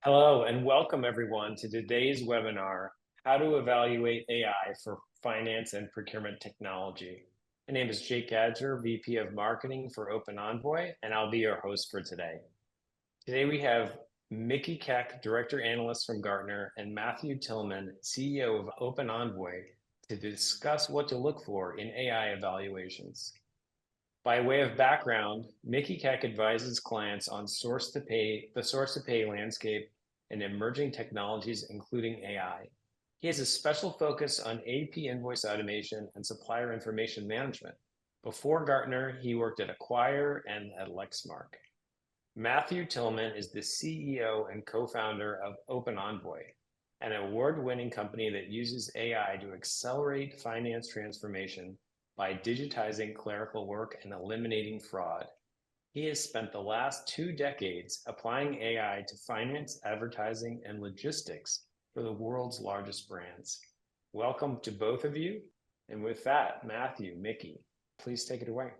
Hello and welcome everyone to today's webinar, How to Evaluate AI for Finance and Procurement Technology. My name is Jake Adger, VP of Marketing for OpenEnvoy, and I'll be your host for today. Today we have Micky Keck, Director Analyst from Gartner, and Matthew Tillman, CEO of OpenEnvoy, to discuss what to look for in AI evaluations. By way of background, Micky Keck advises clients on the source-to-pay landscape and emerging technologies, including AI. He has a special focus on AP invoice automation and supplier information management. Before Gartner, he worked at Acquire and at Lexmark. Matthew Tillman is the CEO and co-founder of OpenEnvoy, an award-winning company that uses AI to accelerate finance transformation by digitizing clerical work and eliminating fraud. He has spent the last 2 decades applying AI to finance, advertising, and logistics for the world's largest brands. Welcome to both of you. And with that, Matthew, Micky, please take it away.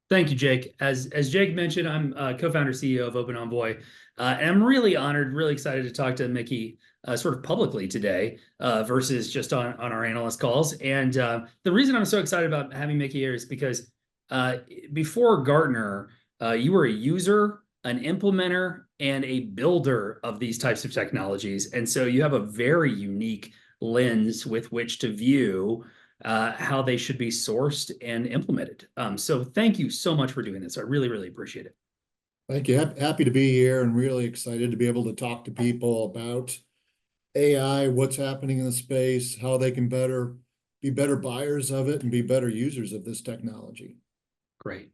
Thank you, Jake. As Jake mentioned, I'm co-founder CEO of OpenEnvoy, and I'm really honored, really excited to talk to Micky sort of publicly today versus just on our analyst calls. And the reason I'm so excited about having Micky here is because before Gartner, you were a user, an implementer, and a builder of these types of technologies. And so you have a very unique lens with which to view how they should be sourced and implemented. So thank you so much for doing this. I really, really appreciate it. Thank you. Happy to be here and really excited to be able to talk to people about AI, what's happening in the space, how they can be better buyers of it and be better users of this technology. Great.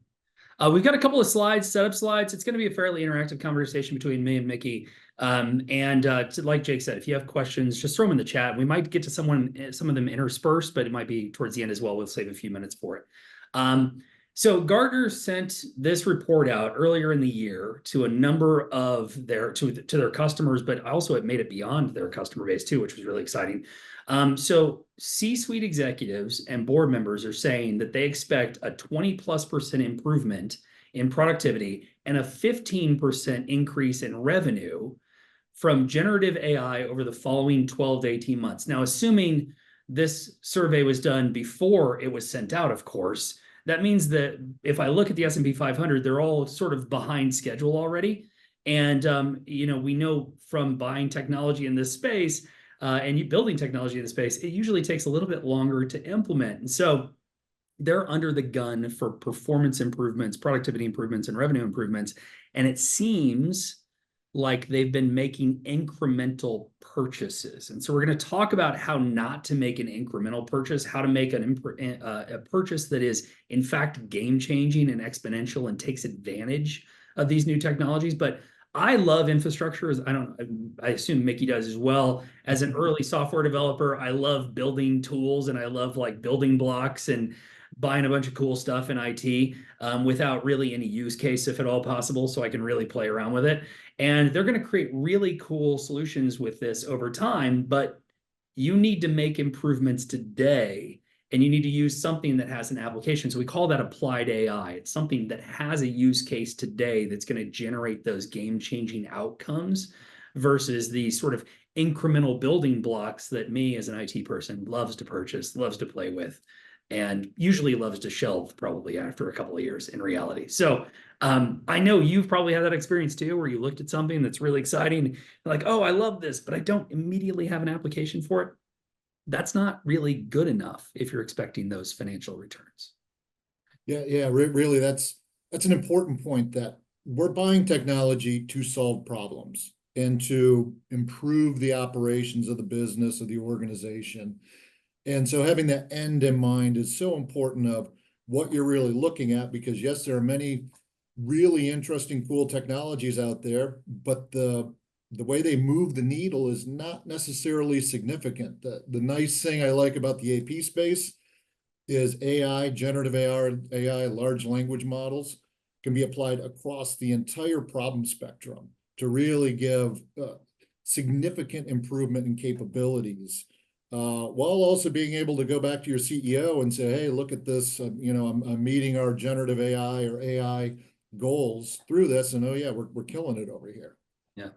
We've got a couple of slides, setup slides. It's going to be a fairly interactive conversation between me and Micky. Like Jake said, if you have questions, just throw them in the chat. We might get to some of them interspersed, but it might be towards the end as well. We'll save a few minutes for it. So Gartner sent this report out earlier in the year to a number of their customers, but also it made it beyond their customer base too, which was really exciting. So C-suite executives and board members are saying that they expect a 20+% improvement in productivity and a 15% increase in revenue from generative AI over the following 12 to 18 months. Now, assuming this survey was done before it was sent out, of course, that means that if I look at the S&P 500, they're all sort of behind schedule already. And we know from buying technology in this space and building technology in the space, it usually takes a little bit longer to implement. And so they're under the gun for performance improvements, productivity improvements, and revenue improvements. And it seems like they've been making incremental purchases. And so we're going to talk about how not to make an incremental purchase, how to make a purchase that is, in fact, game-changing and exponential and takes advantage of these new technologies. But I love infrastructure. I assume Micky does as well. As an early software developer, I love building tools and I love like building blocks and buying a bunch of cool stuff in IT without really any use case, if at all possible, so I can really play around with it. And they're going to create really cool solutions with this over time, but you need to make improvements today. And you need to use something that has an application. So we call that applied AI. It's something that has a use case today that's going to generate those game-changing outcomes versus the sort of incremental building blocks that me as an IT person loves to purchase, loves to play with, and usually loves to shelve probably after a couple of years in reality. So I know you've probably had that experience too, where you looked at something that's really exciting, like, oh, I love this, but I don't immediately have an application for it. That's not really good enough if you're expecting those financial returns. Yeah, really, that's an important point, that we're buying technology to solve problems and to improve the operations of the business, of the organization. And so having that end in mind is so important of what you're really looking at, because yes, there are many really interesting, cool technologies out there, but the way they move the needle is not necessarily significant. The nice thing I like about the AP space is AI, generative AI, large language models can be applied across the entire problem spectrum to really give significant improvement in capabilities, while also being able to go back to your CEO and say, hey, look at this, I'm meeting our generative AI or AI goals through this, and oh yeah, we're killing it over here. Yeah.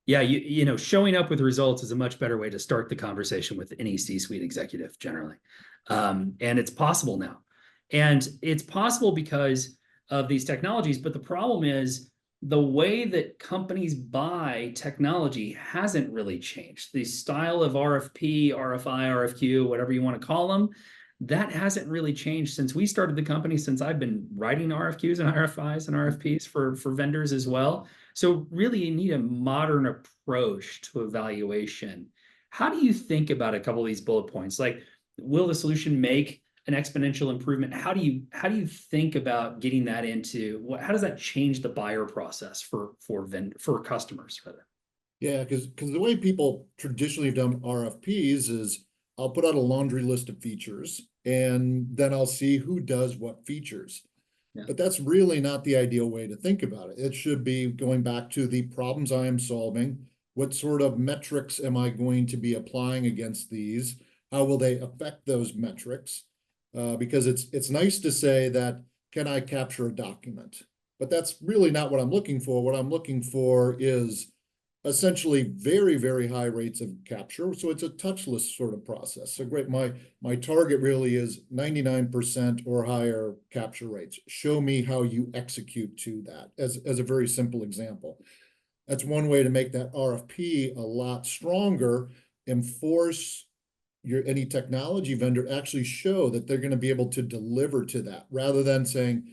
Yeah, you know, showing up with results is a much better way to start the conversation with any C-suite executive generally. And it's possible now. And it's possible because of these technologies, but the problem is the way that companies buy technology hasn't really changed. The style of RFP, RFI, RFQ, whatever you want to call them, that hasn't really changed since we started the company, since I've been writing RFQs and RFIs and RFPs for vendors as well. So really, you need a modern approach to evaluation. How do you think about a couple of these bullet points? Like, will the solution make an exponential improvement? How do you think about getting that into what? How does that change the buyer process for customers rather? Yeah, because the way people traditionally have done RFPs is I'll put out a laundry list of features and then I'll see who does what features. Yeah. But that's really not the ideal way to think about it. It should be going back to the problems I am solving. What sort of metrics am I going to be applying against these? How will they affect those metrics? Because it's nice to say that, can I capture a document? But that's really not what I'm looking for. What I'm looking for is essentially very, very high rates of capture. So it's a touchless sort of process. So great, my target really is 99% or higher capture rates. Show me how you execute to that as a very simple example. That's one way to make that RFP a lot stronger and force any technology vendor actually show that they're going to be able to deliver to that, rather than saying,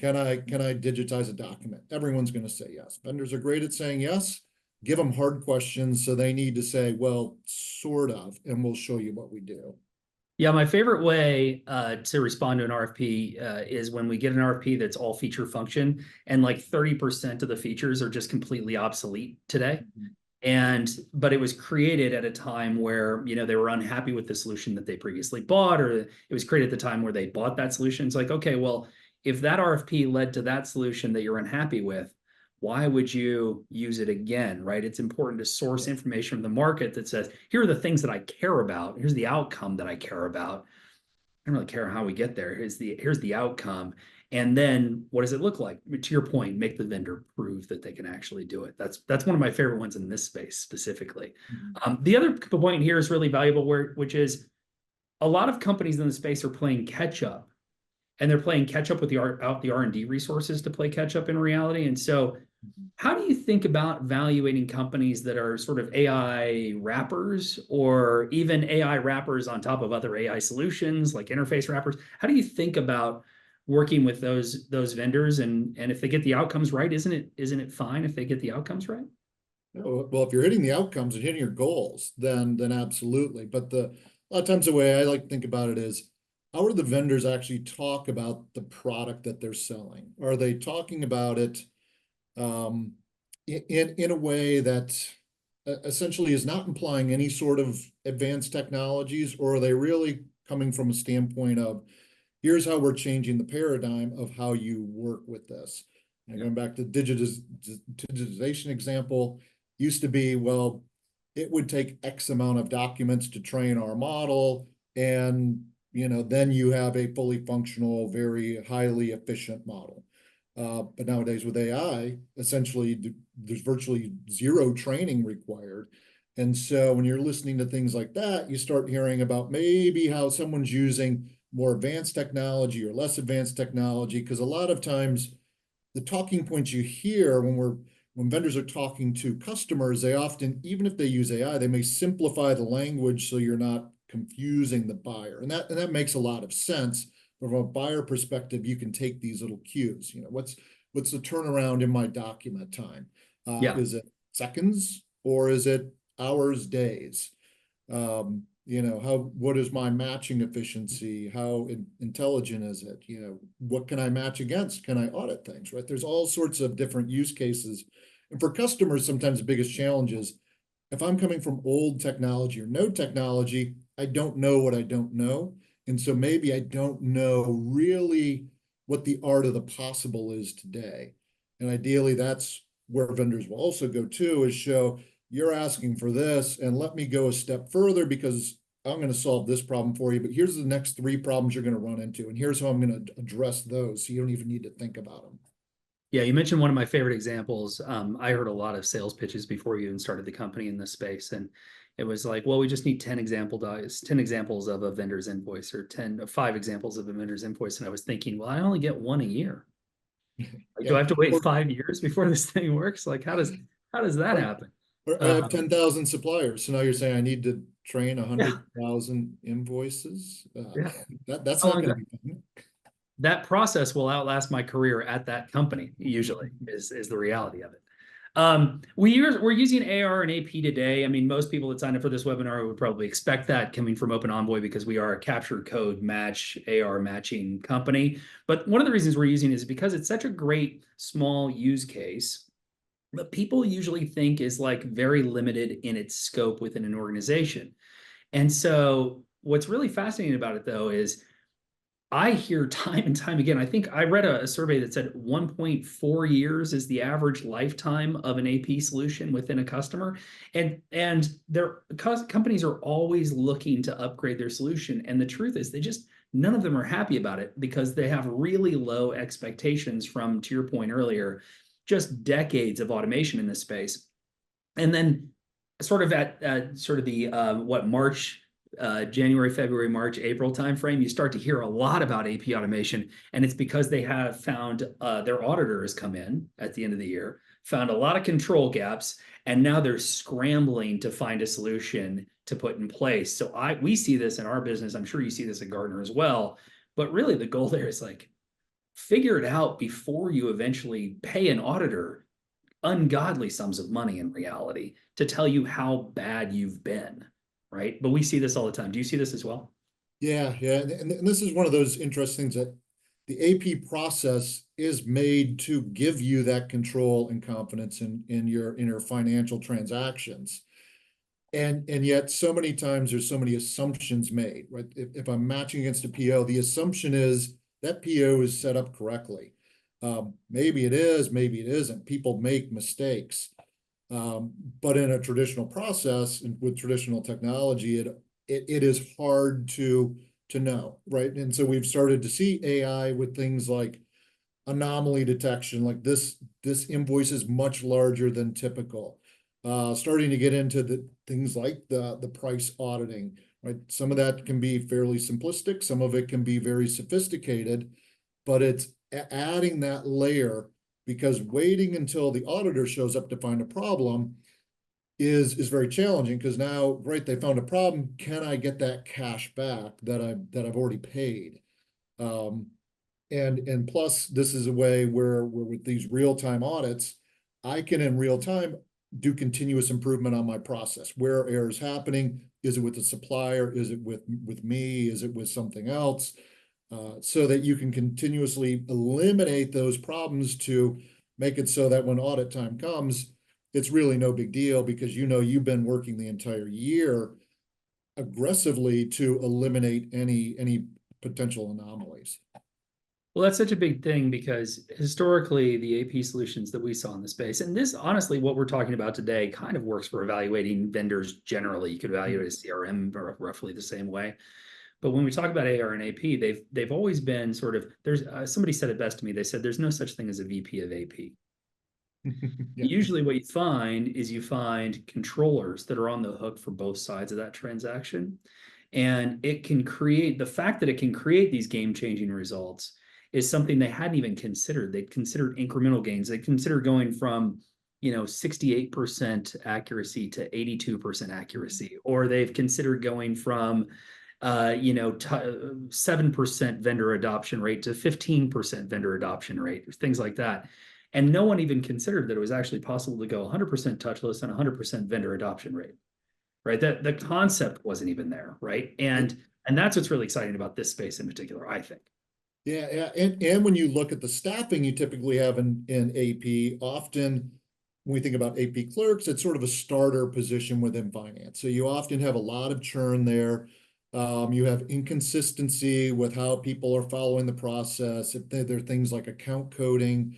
can I digitize a document? Everyone's going to say yes. Vendors are great at saying yes. Give them hard questions, so they need to say, well, sort of, and we'll show you what we do. Yeah, my favorite way to respond to an RFP is when we get an RFP that's all feature function, and like 30% of the features are just completely obsolete today. But it was created at a time where, you know, they were unhappy with the solution that they previously bought, or it was created at the time where they bought that solution. It's like, okay, well, if that RFP led to that solution that you're unhappy with, why would you use it again, right? It's important to source information from the market that says, here are the things that I care about. Here's the outcome that I care about. I don't really care how we get there. Here's the outcome. And then what does it look like? To your point, make the vendor prove that they can actually do it. That's one of my favorite ones in this space specifically. The other point here is really valuable, which is a lot of companies in the space are playing catch up, and they're playing catch up with the R&D resources to play catch up in reality. And so how do you think about valuating companies that are sort of AI wrappers, or even AI wrappers on top of other AI solutions like interface wrappers? How do you think about working with those vendors, and if they get the outcomes right, isn't it fine if they get the outcomes right? Well, if you're hitting the outcomes and hitting your goals, then absolutely. But a lot of times the way I like to think about it is, how do the vendors actually talk about the product that they're selling? Are they talking about it in a way that essentially is not implying any sort of advanced technologies, or are they really coming from a standpoint of, here's how we're changing the paradigm of how you work with this? And going back to digitization example, used to be, well, it would take X amount of documents to train our model, and then you have a fully functional, very highly efficient model. But nowadays with AI, essentially there's virtually zero training required. And so when you're listening to things like that, you start hearing about maybe how someone's using more advanced technology or less advanced technology, because a lot of times the talking points you hear when vendors are talking to customers, they often, even if they use AI, they may simplify the language so you're not confusing the buyer. And that makes a lot of sense. From a buyer perspective, you can take these little cues. What's the turnaround in my document time? Is it seconds, or is it hours, days? What is my matching efficiency? How intelligent is it? What can I match against? Can I audit things, right? There's all sorts of different use cases. And for customers, sometimes the biggest challenge is, if I'm coming from old technology or no technology, I don't know what I don't know. And so maybe I don't know really what the art of the possible is today. And ideally, that's where vendors will also go to, is show, you're asking for this, and let me go a step further, because I'm going to solve this problem for you, but here's the next 3 problems you're going to run into, and here's how I'm going to address those, so you don't even need to think about them. Yeah, you mentioned one of my favorite examples. I heard a lot of sales pitches before you even started the company in this space, and it was like, well, we just need 10 examples of a vendor's invoice, or 5 examples of a vendor's invoice. And I was thinking, well, I only get one a year. Like, do I have to wait 5 years before this thing works? Like, how does that happen? Or I have 10,000 suppliers. So now you're saying I need to train 100,000 invoices? Yeah. That's How not long going to be fun. that process will outlast my career at that company, usually, is the reality of it. We're using AR and AP today. I mean, most people that signed up for this webinar would probably expect that coming from OpenEnvoy, because we are a capture code match AR matching company. But one of the reasons we're using it is because it's such a great small use case, but people usually think is like very limited in its scope within an organization. And so what's really fascinating about it, though, is I hear time and time again, I think I read a survey that said 1.4 years is the average lifetime of an AP solution within a customer. And their companies are always looking to upgrade their solution. And the truth is, none of them are happy about it, because they have really low expectations from, to your point earlier, just decades of automation in this space. And then sort of at sort of the January, February, March, April timeframe, you start to hear a lot about AP automation. And it's because they have found their auditor has come in at the end of the year, found a lot of control gaps, and now they're scrambling to find a solution to put in place. So we see this in our business. I'm sure you see this at Gartner as well. But really, the goal there is like, figure it out before you eventually pay an auditor ungodly sums of money in reality to tell you how bad you've been. Right. But we see this all the time. Do you see this as well? Yeah. And this is one of those interesting things, that the AP process is made to give you that control and confidence in your financial transactions. And yet so many times there's so many assumptions made, right? If I'm matching against a PO, the assumption is that PO is set up correctly. Maybe it is, maybe it isn't. People make mistakes. But in a traditional process and with traditional technology, it is hard to know, right? And so we've started to see AI with things like anomaly detection, like this invoice is much larger than typical. Starting to get into the things like the price auditing, right? Some of that can be fairly simplistic, some of it can be very sophisticated, but it's adding that layer, because waiting until the auditor shows up to find a problem is very challenging, because now, right, they found a problem. Can I get that cash back that I've already paid? And plus, this is a way where with these real-time audits, I can in real time do continuous improvement on my process. Where are errors happening? Is it with the supplier? Is it with me? Is it with something else? So that you can continuously eliminate those problems to make it so that when audit time comes, it's really no big deal, because you've been working the entire year aggressively to eliminate any potential anomalies. Well, that's such a big thing, because historically the AP solutions that we saw in the space, and this, honestly, what we're talking about today kind of works for evaluating vendors generally. You could evaluate a CRM roughly the same way. But when we talk about AR and AP, they've always been sort of, there's somebody said it best to me. They said there's no such thing as a VP of AP. Yeah. Usually what you find is controllers that are on the hook for both sides of that transaction. And the fact that it can create these game-changing results is something they hadn't even considered. They'd considered incremental gains. They considered going from 68% accuracy to 82% accuracy, or they've considered going from 7% vendor adoption rate to 15% vendor adoption rate, things like that. And no one even considered that it was actually possible to go 100% touchless and 100% vendor adoption rate, right? That the concept wasn't even there, right? And that's what's really exciting about this space in particular, I think. Yeah. And when you look at the staffing you typically have in AP, often when we think about AP clerks, it's sort of a starter position within finance. So you often have a lot of churn there. You have inconsistency with how people are following the process. If there are things like account coding,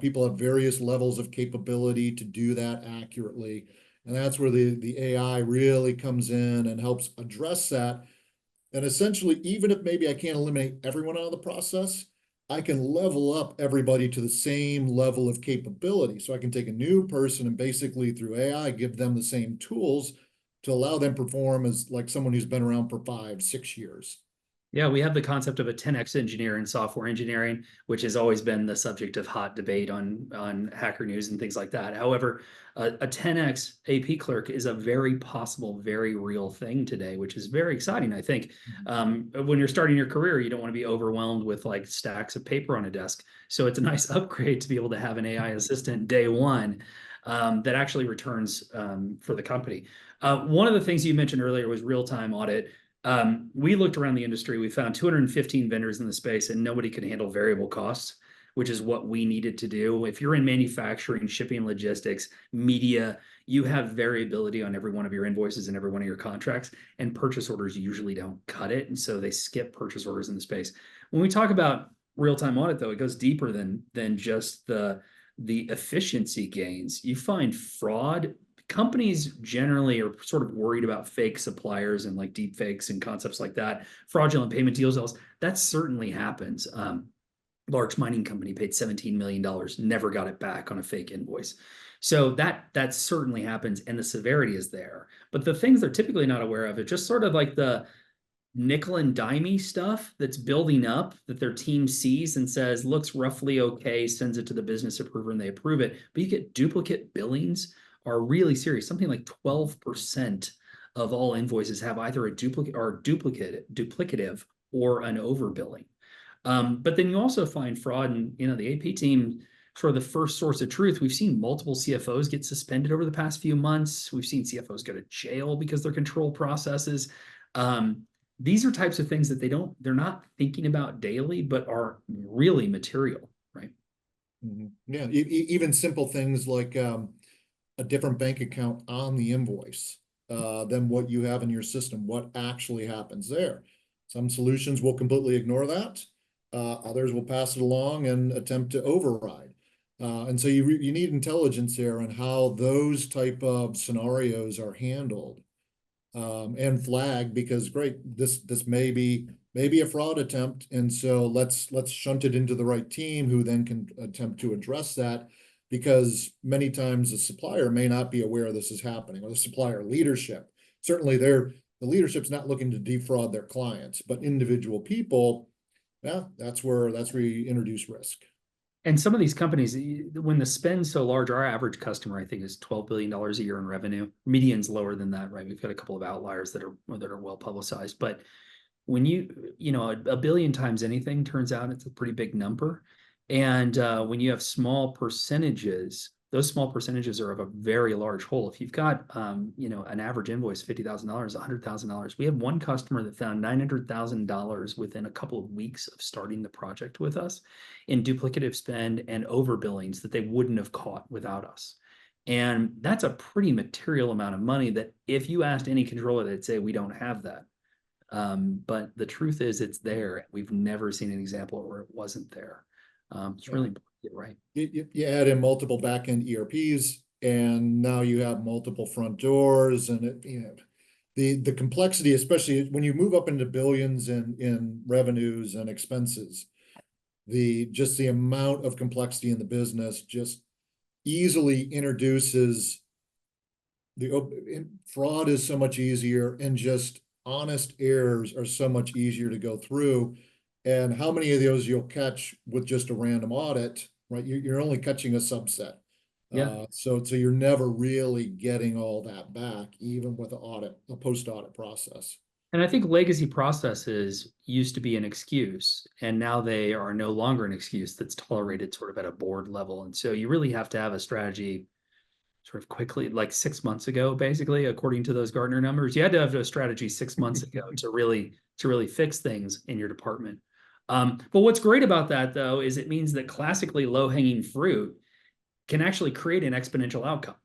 people have various levels of capability to do that accurately. And that's where the AI really comes in and helps address that. And essentially, even if maybe I can't eliminate everyone out of the process, I can level up everybody to the same level of capability. So I can take a new person and basically through AI, give them the same tools to allow them perform as like someone who's been around for 5, 6 years. Yeah, we have the concept of a 10x engineer in software engineering, which has always been the subject of hot debate on Hacker News and things like that. However, a 10x AP clerk is a very possible, very real thing today, which is very exciting, I think. When you're starting your career, you don't want to be overwhelmed with like stacks of paper on a desk. So it's a nice upgrade to be able to have an AI assistant day one that actually returns for the company. One of the things you mentioned earlier was real-time audit. We looked around the industry, we found 215 vendors in the space, and nobody could handle variable costs, which is what we needed to do. If you're in manufacturing, shipping, logistics, media, you have variability on every one of your invoices and every one of your contracts, and purchase orders usually don't cut it. And so they skip purchase orders in the space. When we talk about real-time audit, though, it goes deeper than just the efficiency gains. You find fraud. Companies generally are sort of worried about fake suppliers and like deep fakes and concepts like that, fraudulent payment deals. That certainly happens. Large mining company paid $17 million, never got it back on a fake invoice. So that certainly happens, and the severity is there. But the things they're typically not aware of, it's just sort of like the nickel and dimey stuff that's building up that their team sees and says looks roughly okay, sends it to the business approver and they approve it. But you get duplicate billings are really serious. Something like 12% of all invoices have either a duplicative or an overbilling. But then you also find fraud, and the AP team, sort of the first source of truth. We've seen multiple CFOs get suspended over the past few months. We've seen CFOs go to jail because their control processes. These are types of things that they're not thinking about daily, but are really material, right? Mm-hmm. Yeah, even simple things like a different bank account on the invoice than what you have in your system, what actually happens there. Some solutions will completely ignore that. Others will pass it along and attempt to override. And so you need intelligence there on how those type of scenarios are handled and flagged, because great, this may be a fraud attempt, and so let's shunt it into the right team who then can attempt to address that. Because many times the supplier may not be aware this is happening, or the supplier leadership. Certainly the leadership's not looking to defraud their clients, but individual people, yeah, that's where you introduce risk. And some of these companies, when the spend's so large, our average customer, I think, is $12 billion a year in revenue. Median's lower than that, right? We've got a couple of outliers that are well publicized. But when a billion times anything, turns out it's a pretty big number. And when you have small percentages, those small percentages are of a very large whole. If you've got, an average invoice, $50,000, $100,000, we have one customer that found $900,000 within a couple of weeks of starting the project with us in duplicative spend and overbillings that they wouldn't have caught without us. And that's a pretty material amount of money that if you asked any controller, they'd say, we don't have that. But the truth is it's there. We've never seen an example where it wasn't there. It's really important to get right. You add in multiple back-end ERPs, and now you have multiple front doors, and the complexity, especially when you move up into billions in revenues and expenses, the amount of complexity in the business just easily introduces fraud is so much easier, and just honest errors are so much easier to go through. And how many of those you'll catch with just a random audit, right? You're only catching a subset. Yeah. So you're never really getting all that back, even with a post-audit process. And I think legacy processes used to be an excuse, and now they are no longer an excuse that's tolerated sort of at a board level. And so you really have to have a strategy sort of quickly, like 6 months ago, basically, according to those Gartner numbers. You had to have a strategy 6 months ago to really fix things in your department. But what's great about that, though, is it means that classically low-hanging fruit can actually create an exponential outcome,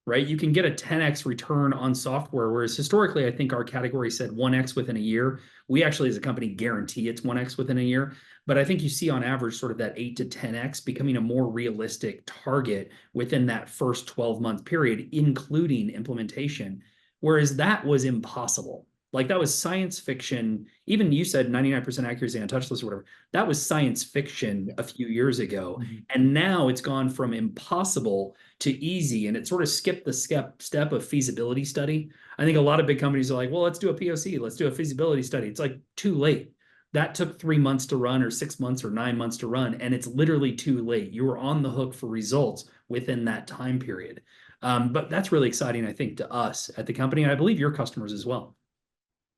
right? You can get a 10x return on software, whereas historically, I think our category said 1x within a year. We actually, as a company, guarantee it's 1x within a year. But I think you see on average sort of that 8 to 10x becoming a more realistic target within that first 12-month period, including implementation, whereas that was impossible Like that was science fiction. Even you said 99% accuracy on touchless or whatever. That was science fiction a few years ago. And now it's gone from impossible to easy. And it sort of skipped the step of feasibility study. I think a lot of big companies are like, well, let's do a POC. Let's do a feasibility study. It's like too late. That took 3 months to run or 6 months or 9 months to run. And it's literally too late. You were on the hook for results within that time period. But that's really exciting, I think, to us at the company. And I believe your customers as well.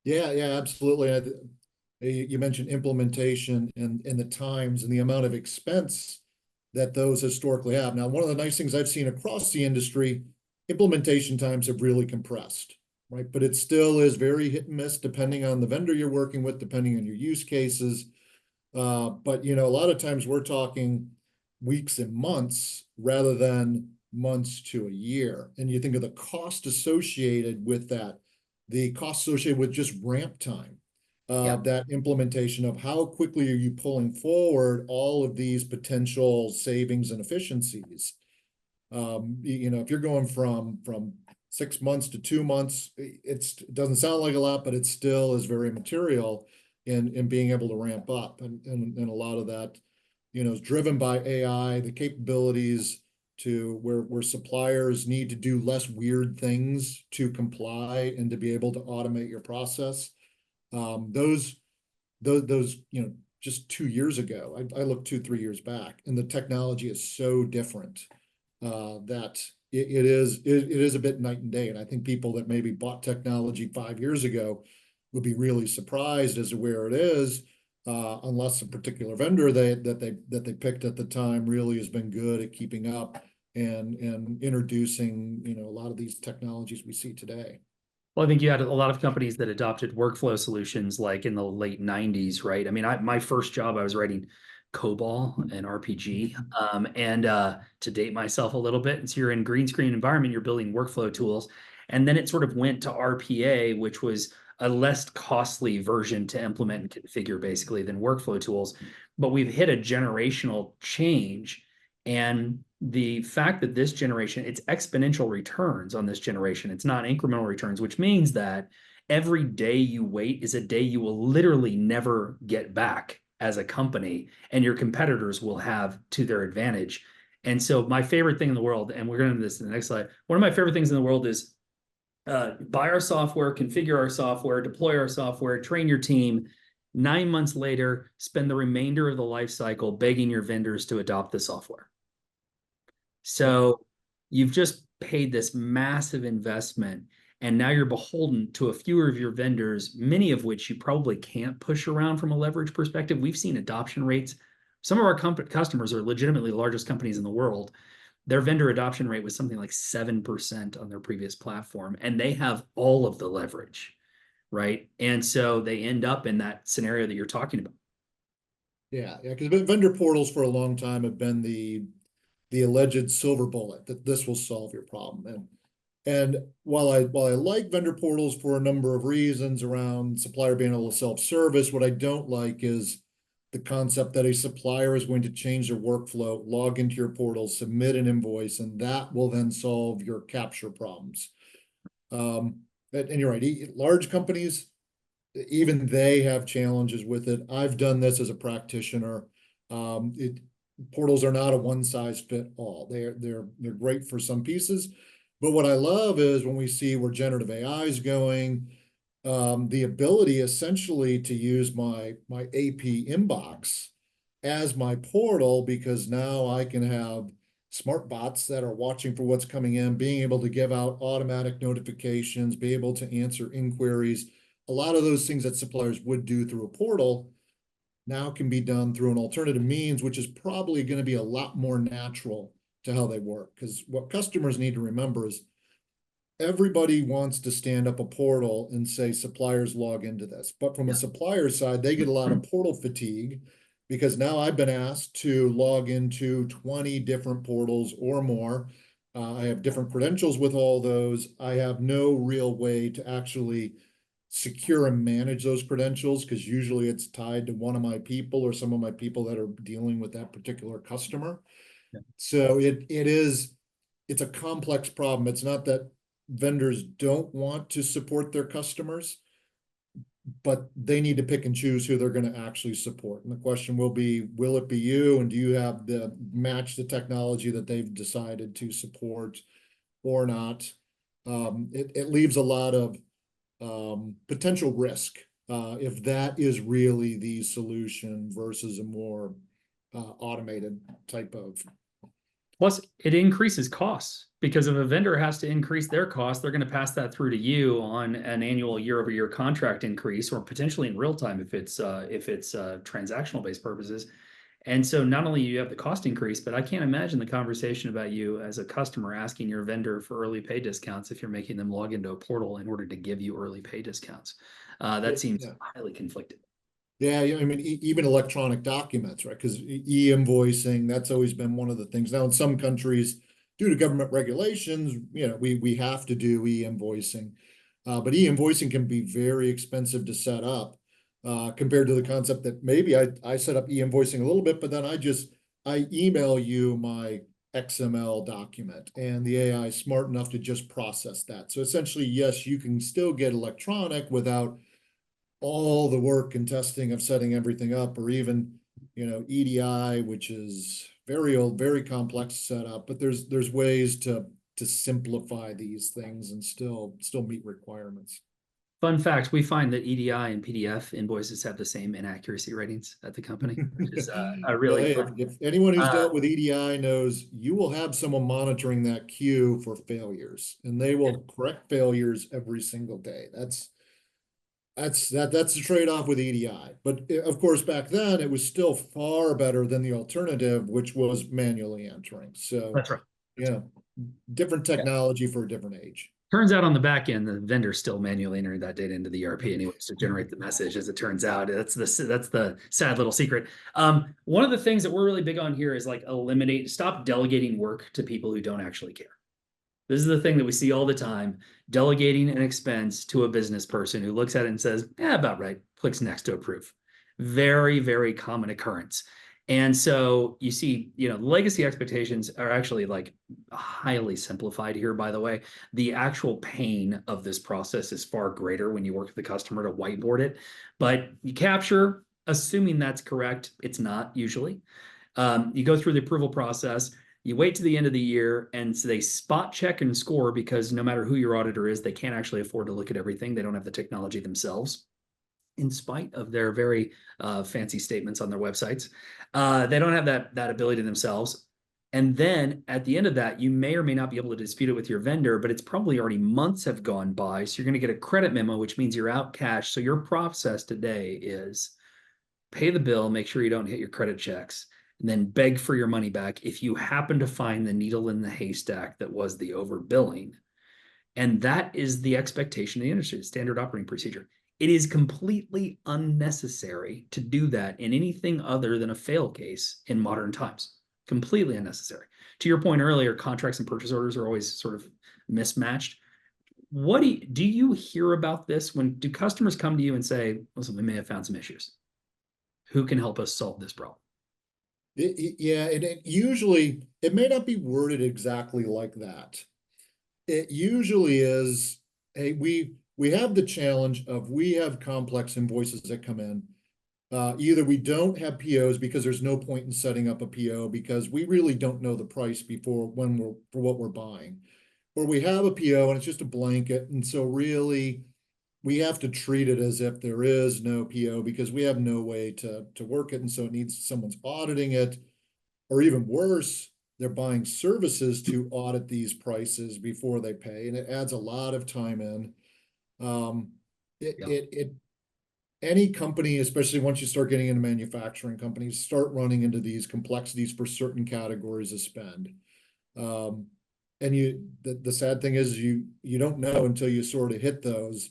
Yeah, absolutely. You mentioned implementation and the times and the amount of expense that those historically have. Now, one of the nice things I've seen across the industry, implementation times have really compressed, right? But it still is very hit and miss depending on the vendor you're working with, depending on your use cases. But a lot of times we're talking weeks and months rather than months to a year. And you think of the cost associated with that, the cost associated with just ramp time, that implementation of how quickly are you pulling forward all of these potential savings and efficiencies. If you're going from 6 months to 2 months, it doesn't sound like a lot, but it still is very material in being able to ramp up. And a lot of that, is driven by AI, the capabilities to where suppliers need to do less weird things to comply and to be able to automate your process. Those, just 2 years ago, I looked 2-3 years back, and the technology is so different that it is a bit night and day. And I think people that maybe bought technology 5 years ago would be really surprised as to where it is, unless a particular vendor that they picked at the time really has been good at keeping up and introducing a lot of these technologies we see today. Well, I think you had a lot of companies that adopted workflow solutions like in the late 90s, right? I mean, my first job, I was writing COBOL and RPG. To date myself a little bit, and so you're in green screen environment, you're building workflow tools. And then it sort of went to RPA, which was a less costly version to implement and configure basically than workflow tools. But we've hit a generational change. And the fact that this generation, it's exponential returns on this generation. It's not incremental returns, which means that every day you wait is a day you will literally never get back as a company, and your competitors will have to their advantage. And so my favorite thing in the world, and we're going to do this in the next slide, one of my favorite things in the world is buy our software, configure our software, deploy our software, train your team. 9 months later, spend the remainder of the life cycle begging your vendors to adopt the software. So you've just paid this massive investment, and now you're beholden to a few of your vendors, many of which you probably can't push around from a leverage perspective. We've seen adoption rates. Some of our customers are legitimately the largest companies in the world. Their vendor adoption rate was something like 7% on their previous platform, and they have all of the leverage, right? And so they end up in that scenario that you're talking about. Yeah, because vendor portals for a long time have been the alleged silver bullet that this will solve your problem. And while I like vendor portals for a number of reasons around supplier being able to self-service, what I don't like is the concept that a supplier is going to change their workflow, log into your portal, submit an invoice, and that will then solve your capture problems. And you're right, large companies, even they have challenges with it. I've done this as a practitioner. Portals are not a one-size-fits-all. They're great for some pieces, but what I love is when we see where generative AI is going, the ability essentially to use my AP inbox as my portal, because now I can have smart bots that are watching for what's coming in, being able to give out automatic notifications, be able to answer inquiries. A lot of those things that suppliers would do through a portal now can be done through an alternative means, which is probably going to be a lot more natural to how they work. Because what customers need to remember is everybody wants to stand up a portal and say suppliers log into this. But from a supplier side, they get a lot of portal fatigue, because now I've been asked to log into 20 different portals or more. I have different credentials with all those. I have no real way to actually secure and manage those credentials, because usually it's tied to one of my people or some of my people that are dealing with that particular customer. So it's a complex problem. It's not that vendors don't want to support their customers. but they need to pick and choose who they're going to actually support. And the question will be, will it be you? And do you have the match the technology that they've decided to support or not? It leaves a lot of potential risk if that is really the solution versus a more automated type of. Plus, it increases costs because if a vendor has to increase their costs, they're going to pass that through to you on an annual year-over-year contract increase, or potentially in real time if it's transactional based purposes. And so not only you have the cost increase, but I can't imagine the conversation about you as a customer asking your vendor for early pay discounts if you're making them log into a portal in order to give you early pay discounts. That seems highly conflicted. Yeah, I mean, even electronic documents, right? Because e-invoicing, that's always been one of the things. Now, in some countries, due to government regulations, we have to do e-invoicing. But e-invoicing can be very expensive to set up compared to the concept that maybe I set up e-invoicing a little bit, but then I email you my XML document, and the AI is smart enough to just process that. So essentially, yes, you can still get electronic without all the work and testing of setting everything up, or even, EDI, which is very old, very complex setup, but there's ways to simplify these things and still meet requirements. Fun fact, we find that EDI and PDF invoices have the same inaccuracy ratings at the company, which is a really fun. If anyone who's dealt with EDI knows, you will have someone monitoring that queue for failures, and they will correct failures every single day. That's the trade-off with EDI. But of course, back then it was still far better than the alternative, which was manually entering. So that's right. Different technology for a different age. Turns out on the back end, the vendor's still manually entering that data into the ERP anyways to generate the message. As it turns out, that's the sad little secret. One of the things that we're really big on here is stop delegating work to people who don't actually care. This is the thing that we see all the time, delegating an expense to a business person who looks at it and says, yeah, about right, clicks next to approve. Very, very common occurrence. And so you see, legacy expectations are actually highly simplified here, by the way. The actual pain of this process is far greater when you work with the customer to whiteboard it. But you capture, assuming that's correct, it's not usually. You go through the approval process. You wait to the end of the year, and so they spot check and score because no matter who your auditor is, they can't actually afford to look at everything. They don't have the technology themselves, in spite of their very fancy statements on their websites. They don't have that ability themselves. And then at the end of that, you may or may not be able to dispute it with your vendor, but it's probably already months have gone by. So you're going to get a credit memo, which means you're out cash. So your process today is pay the bill, make sure you don't hit your credit checks, and then beg for your money back if you happen to find the needle in the haystack that was the overbilling. And that is the expectation of the industry, standard operating procedure. It is completely unnecessary to do that in anything other than a fail case in modern times. Completely unnecessary. To your point earlier, contracts and purchase orders are always sort of mismatched. What do you hear about this? Do customers come to you and say, listen, we may have found some issues. Who can help us solve this problem? Usually it may not be worded exactly like that. It usually is, hey, we have the challenge of we have complex invoices that come in. Either we don't have POs because there's no point in setting up a PO because we really don't know the price for what we're buying, or we have a PO and it's just a blanket, and so really we have to treat it as if there is no PO because we have no way to work it, and so it needs someone's auditing it, or even worse, they're buying services to audit these prices before they pay, and it adds a lot of time in. Any company, especially once you start getting into manufacturing companies, start running into these complexities for certain categories of spend. And the sad thing is you don't know until you sort of hit those.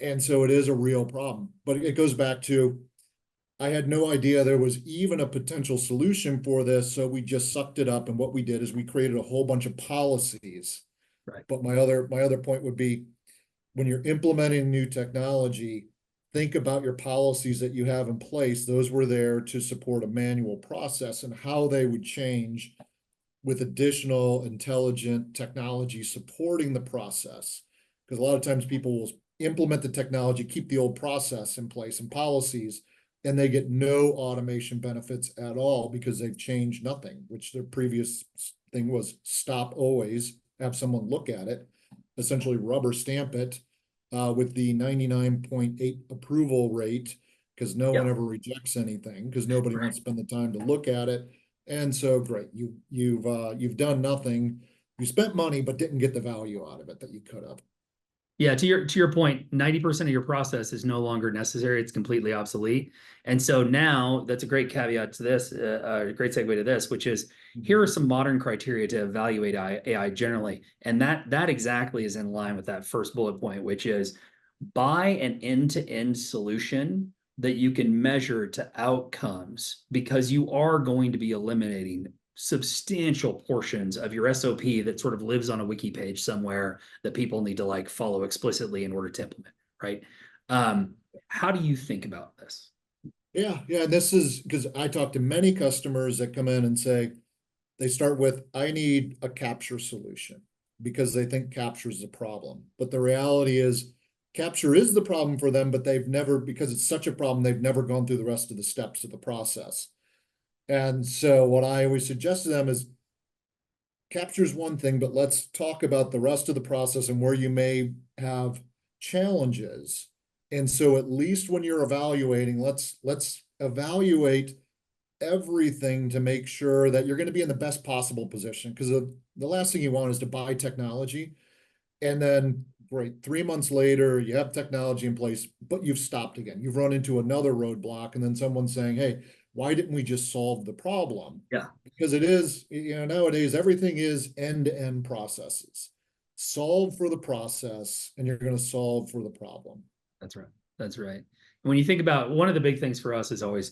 And so it is a real problem, but it goes back to, I had no idea there was even a potential solution for this. So we just sucked it up. And what we did is we created a whole bunch of policies. Right. But my other point would be, when you're implementing new technology, think about your policies that you have in place. Those were there to support a manual process, and how they would change with additional intelligent technology supporting the process. Because a lot of times people will implement the technology, keep the old process in place and policies, and they get no automation benefits at all because they've changed nothing, which their previous thing was stop always, have someone look at it, essentially rubber stamp it with the 99.8 approval rate, because no one ever rejects anything, because nobody wants to spend the time to look at it. And so great, you've done nothing. You spent money but didn't get the value out of it that you could have. Yeah, to your point, 90% of your process is no longer necessary. It's completely obsolete. And so now that's a great caveat to this, a great segue to this, which is here are some modern criteria to evaluate AI generally. And that exactly is in line with that first bullet point, which is buy an end-to-end solution that you can measure to outcomes, because you are going to be eliminating substantial portions of your SOP that sort of lives on a wiki page somewhere that people need to like follow explicitly in order to implement, right? How do you think about this? Yeah, this is because I talk to many customers that come in and say, they start with, I need a capture solution because they think capture is the problem. But the reality is capture is the problem for them, but they've never, because it's such a problem, they've never gone through the rest of the steps of the process. And so what I always suggest to them is capture is one thing, but let's talk about the rest of the process and where you may have challenges. And so at least when you're evaluating, let's evaluate everything to make sure that you're going to be in the best possible position. Because the last thing you want is to buy technology and then, great, 3 months later, you have technology in place, but you've stopped again. You've run into another roadblock, and then someone's saying, hey, why didn't we just solve the problem? Yeah. Because it is, nowadays, everything is end-to-end processes. Solve for the process, and you're going to solve for the problem. That's right. That's right. When you think about, one of the big things for us is always,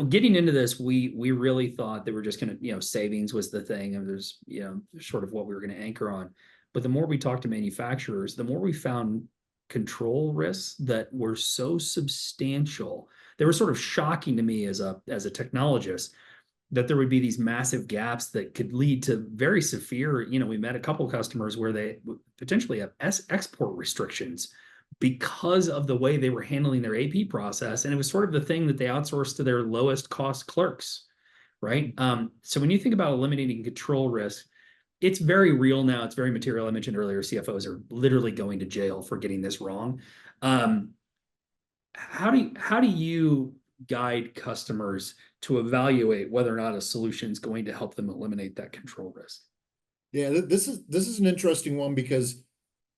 getting into this, we really thought that we're just going to, savings was the thing, and there's, sort of what we were going to anchor on. But the more we talked to manufacturers, the more we found control risks that were so substantial. They were sort of shocking to me as a technologist, that there would be these massive gaps that could lead to very severe, we met a couple of customers where they potentially have export restrictions because of the way they were handling their AP process. And it was sort of the thing that they outsourced to their lowest cost clerks, right? So when you think about eliminating control risk, it's very real now. It's very material. I mentioned earlier, CFOs are literally going to jail for getting this wrong. How do you guide customers to evaluate whether or not a solution is going to help them eliminate that control risk? Yeah, this is an interesting one, because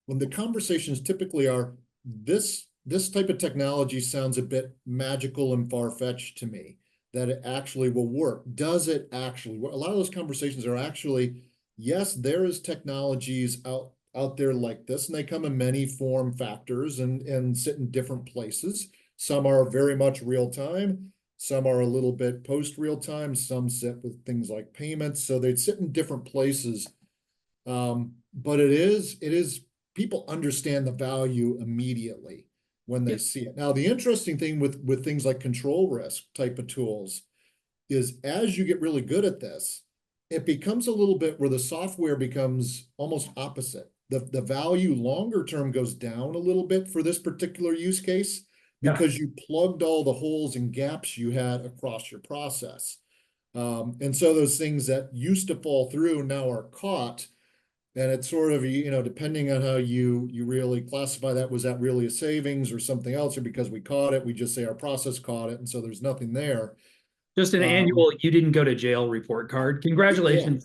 when the conversations typically are, this type of technology sounds a bit magical and far-fetched to me, that it actually will work. Does it actually? A lot of those conversations are actually, yes, there is technologies out there like this, and they come in many form factors and sit in different places. Some are very much real time. Some are a little bit post real time. Some sit with things like payments. So they sit in different places. But it is people understand the value immediately when they see it. Now, the interesting thing with things like control risk type of tools is, as you get really good at this, it becomes a little bit where the software becomes almost opposite. The value longer term goes down a little bit for this particular use case, because you plugged all the holes and gaps you had across your process. And so those things that used to fall through now are caught. And it's sort of, depending on how you really classify that, was that really a savings or something else, or because we caught it, we just say our process caught it, and so there's nothing there. Just an annual, you didn't go to jail report card. Congratulations,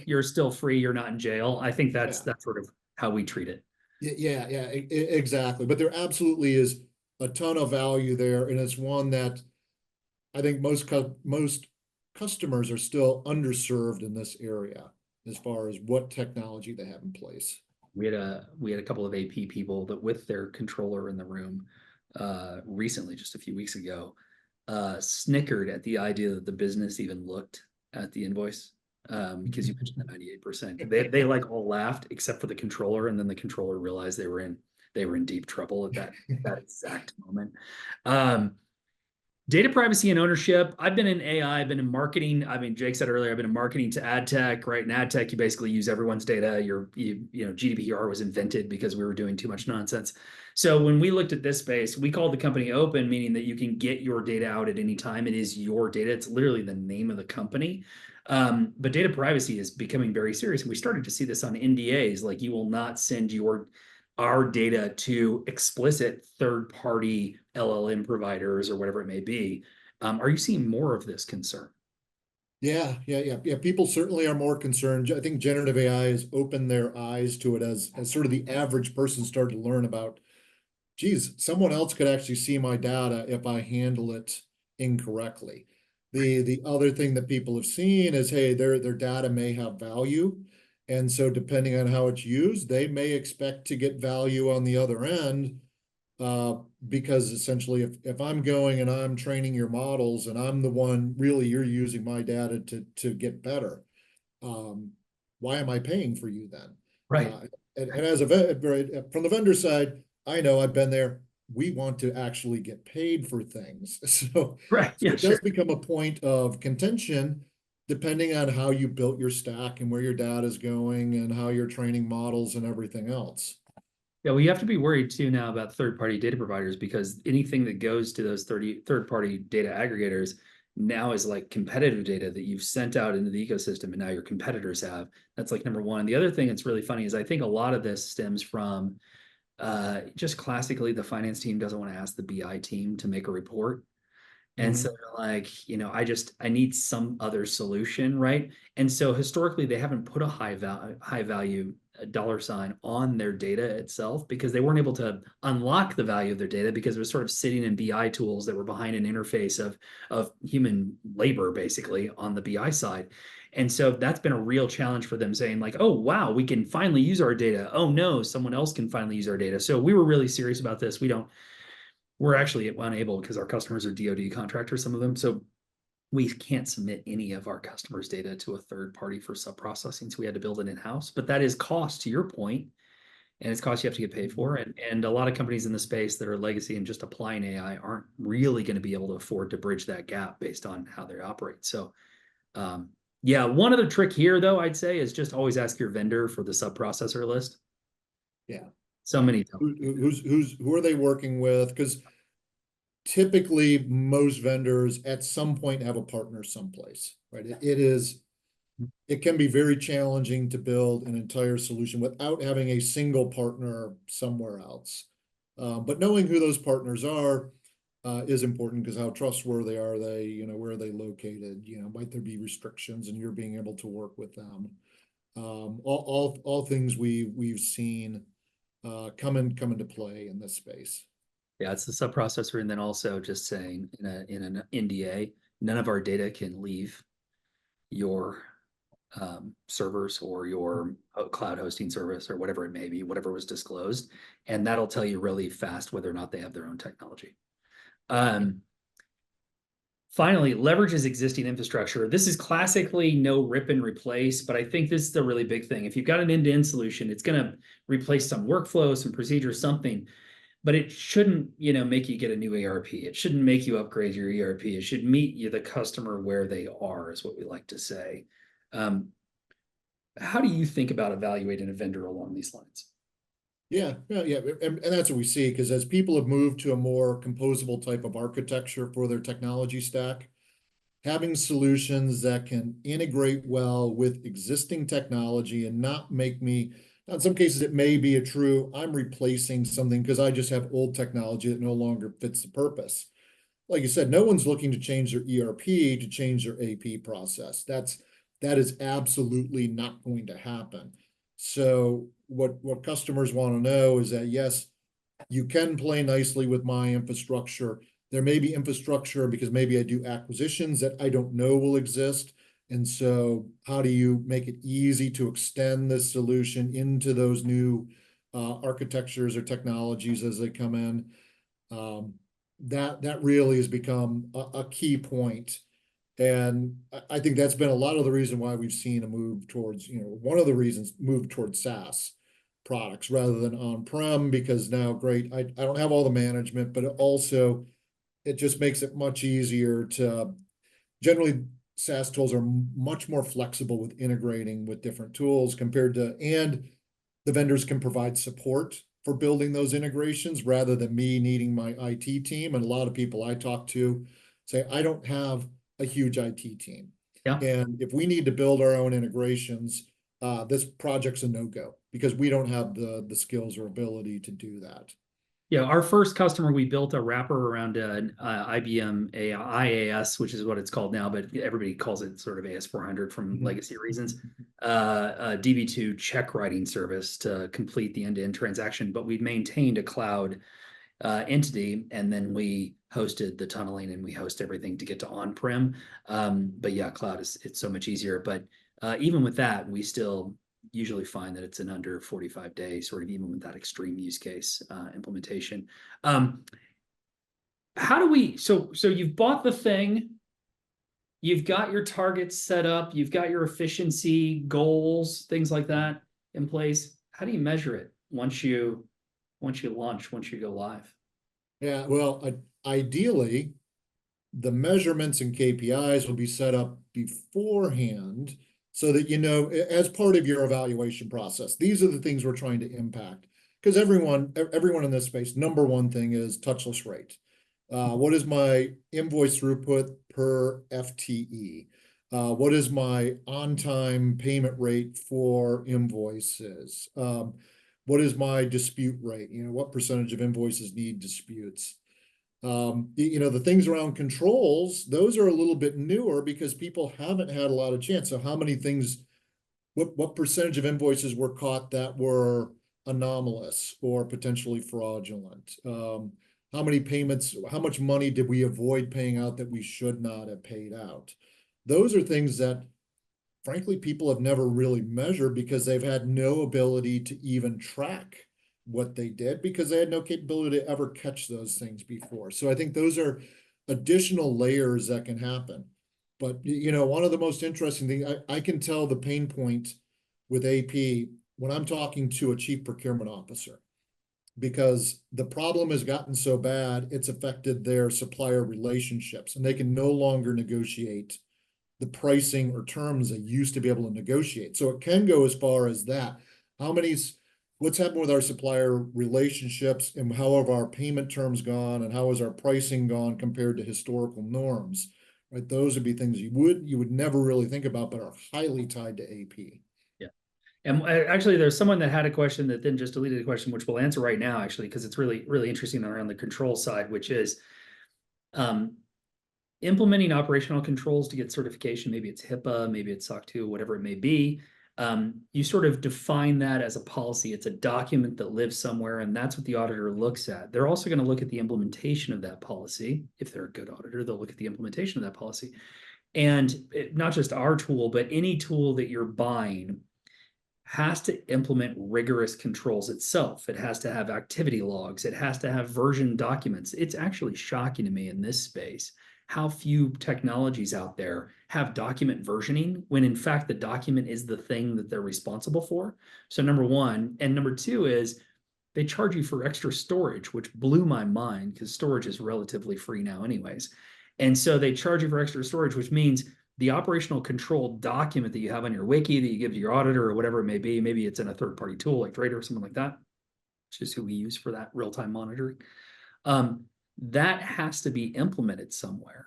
you're still free. You're not in jail. I think that's sort of how we treat it. Yeah, exactly. But there absolutely is a ton of value there, and it's one that I think most customers are still underserved in this area as far as what technology they have in place. We had a couple of AP people that, with their controller in the room recently, just a few weeks ago, snickered at the idea that the business even looked at the invoice, because you mentioned the 98%. They like all laughed except for the controller, and then the controller realized they were in deep trouble at that exact moment. Data privacy and ownership. I've been in AI, I've been in marketing. I mean, Jake said earlier, I've been in marketing to ad tech, right? In ad tech, you basically use everyone's data. GDPR was invented because we were doing too much nonsense. So when we looked at this space, we called the company open, meaning that you can get your data out at any time. It is your data. It's literally the name of the company. But data privacy is becoming very serious. And we started to see this on NDAs, like you will not send our data to explicit third-party LLM providers or whatever it may be. Are you seeing more of this concern? Yeah. People certainly are more concerned. I think generative AI has opened their eyes to it as sort of the average person started to learn about, geez, someone else could actually see my data if I handle it incorrectly. The other thing that people have seen is, hey, their data may have value. And so depending on how it's used, they may expect to get value on the other end. Because essentially if I'm going and I'm training your models and I'm the one really you're using my data to get better, why am I paying for you then? Right. And as from the vendor side, I know I've been there. We want to actually get paid for things. So, Right. Yeah, it sure. does become a point of contention depending on how you built your stack and where your data is going and how you're training models and everything else. Yeah, well, you have to be worried too now about third-party data providers because anything that goes to those third-party data aggregators now is like competitive data that you've sent out into the ecosystem and now your competitors have. That's like number one. The other thing that's really funny is I think a lot of this stems from just classically the finance team doesn't want to ask the BI team to make a report. And so they're like, I need some other solution, right? And so historically, they haven't put a high value dollar sign on their data itself because they weren't able to unlock the value of their data because it was sort of sitting in BI tools that were behind an interface of human labor, basically, on the BI side. And so that's been a real challenge for them saying like, oh, wow, we can finally use our data. Oh, no, someone else can finally use our data. So we were really serious about this. We're actually unable because our customers are DoD contractors, some of them. So we can't submit any of our customers' data to a third party for sub-processing. So we had to build it in-house. But that is cost, to your point, and it's cost you have to get paid for. And a lot of companies in the space that are legacy and just applying AI aren't really going to be able to afford to bridge that gap based on how they operate. So yeah, one other trick here, though, I'd say is just always ask your vendor for the sub-processor list. Yeah. So many don't. Who are they working with? Because typically most vendors at some point have a partner someplace, right? It can be very challenging to build an entire solution without having a single partner somewhere else. But knowing who those partners are is important because how trustworthy are they? Where are they located? Might there be restrictions and you're being able to work with them? All things we've seen come into play in this space. Yeah, it's the sub-processor, and then also just saying in an NDA, none of our data can leave your servers or your cloud hosting service or whatever it may be, whatever was disclosed, and that'll tell you really fast whether or not they have their own technology. Finally, leverages existing infrastructure. This is classically no rip and replace, but I think this is the really big thing. If you've got an end-to-end solution, it's going to replace some workflows, some procedures, something. But it shouldn't, make you get a new ERP. It shouldn't make you upgrade your ERP. It should meet the customer where they are, is what we like to say. How do you think about evaluating a vendor along these lines? Yeah. And that's what we see, because as people have moved to a more composable type of architecture for their technology stack, having solutions that can integrate well with existing technology and not make me, in some cases, it may be a true, I'm replacing something because I just have old technology that no longer fits the purpose. Like you said, no one's looking to change their ERP to change their AP process. That is absolutely not going to happen. So what customers want to know is that, yes, you can play nicely with my infrastructure. There may be infrastructure because maybe I do acquisitions that I don't know will exist. And so how do you make it easy to extend this solution into those new architectures or technologies as they come in? That really has become a key point. And I think that's been a lot of the reason why we've seen a move towards, one of the reasons move towards SaaS products rather than on-prem, because now, great, I don't have all the management, but also it just makes it much easier to, generally, SaaS tools are much more flexible with integrating with different tools compared to, and the vendors can provide support for building those integrations rather than me needing my IT team. And a lot of people I talk to say, I don't have a huge IT team. Yeah. And if we need to build our own integrations, this project's a no-go because we don't have the skills or ability to do that. Yeah, our first customer, we built a wrapper around an IBM IAS, which is what it's called now, but everybody calls it sort of AS400 from legacy reasons. A DB2 check writing service to complete the end-to-end transaction, but we maintained a cloud entity, and then we hosted the tunneling and we host everything to get to on-prem. But yeah, cloud it's so much easier. But even with that, we still usually find that it's an under 45 days, sort of even with that extreme use case implementation. How do we, so you've bought the thing, you've got your targets set up, you've got your efficiency goals, things like that in place. How do you measure it once you launch, once you go live? Yeah, well, ideally, the measurements and KPIs will be set up beforehand so that, you know, as part of your evaluation process, these are the things we're trying to impact. Because everyone in this space, number one thing is touchless rate. What is my invoice throughput per FTE? What is my on-time payment rate for invoices? What is my dispute rate? You know, what percentage of invoices need disputes? You know, the things around controls, those are a little bit newer because people haven't had a lot of chance. So how many things, what percentage of invoices were caught that were anomalous or potentially fraudulent? How many payments, how much money did we avoid paying out that we should not have paid out? Those are things that, frankly, people have never really measured because they've had no ability to even track what they did because they had no capability to ever catch those things before. So I think those are additional layers that can happen. But, you know, one of the most interesting things, I can tell the pain point with AP when I'm talking to a chief procurement officer, because the problem has gotten so bad, it's affected their supplier relationships and they can no longer negotiate the pricing or terms they used to be able to negotiate. So it can go as far as that. What's happened with our supplier relationships and how have our payment terms gone and how has our pricing gone compared to historical norms, right? Those would be things you would never really think about, but are highly tied to AP. Yeah. And actually there's someone that had a question that then just deleted a question, which we'll answer right now, actually, because it's really, really interesting around the control side, which is implementing operational controls to get certification. Maybe it's HIPAA, maybe it's SOC 2, whatever it may be. You sort of define that as a policy. It's a document that lives somewhere, and that's what the auditor looks at. They're also going to look at the implementation of that policy. If they're a good auditor, they'll look at the implementation of that policy. And not just our tool, but any tool that you're buying has to implement rigorous controls itself. It has to have activity logs. It has to have version documents. It's actually shocking to me in this space how few technologies out there have document versioning when in fact the document is the thing that they're responsible for. So number one, and number two is they charge you for extra storage, which blew my mind because storage is relatively free now anyways. And so they charge you for extra storage, which means the operational control document that you have on your wiki that you give to your auditor or whatever it may be, maybe it's in a third-party tool like Trader or something like that, which is who we use for that real-time monitoring. That has to be implemented somewhere.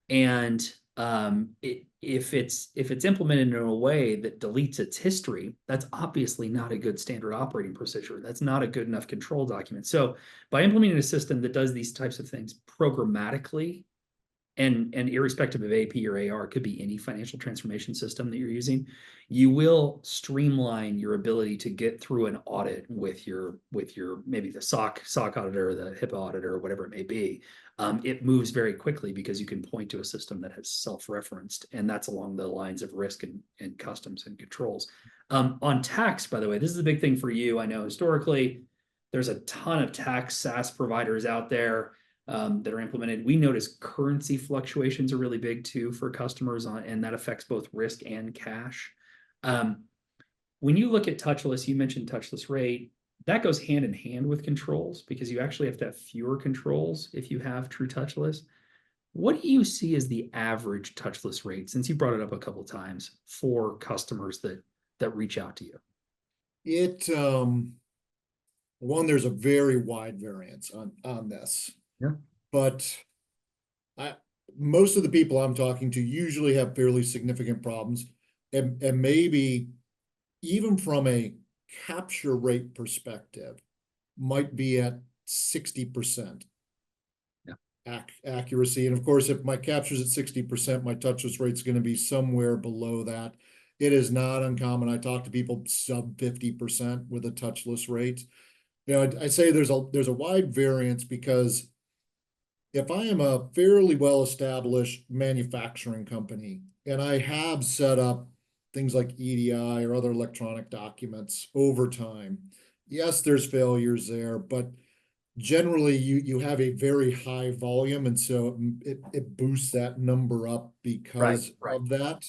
And if it's implemented in a way that deletes its history, that's obviously not a good standard operating procedure. That's not a good enough control document. So by implementing a system that does these types of things programmatically, and irrespective of AP or AR, it could be any financial transformation system that you're using, you will streamline your ability to get through an audit with your maybe the SOC auditor, or the HIPAA auditor, or whatever it may be. It moves very quickly because you can point to a system that has self-referenced, and that's along the lines of risk and customs and controls. On tax, by the way, this is a big thing for you. I know historically there's a ton of tax SaaS providers out there that are implemented. We notice currency fluctuations are really big too for customers, and that affects both risk and cash. When you look at touchless, you mentioned touchless rate. That goes hand in hand with controls because you actually have to have fewer controls if you have true touchless. What do you see as the average touchless rate, since you brought it up a couple of times, for customers that reach out to you? One, there's a very wide variance on this. Yeah. But most of the people I'm talking to usually have fairly significant problems, and maybe even from a capture rate perspective, might be at 60% accuracy. And of course, if my capture's at 60%, my touchless rate's going to be somewhere below that. It is not uncommon. I talk to people sub 50% with a touchless rate. You know, I say there's a wide variance because if I am a fairly well-established manufacturing company and I have set up things like EDI or other electronic documents over time, yes, there's failures there, but generally you have a very high volume, and so it boosts that number up because of that.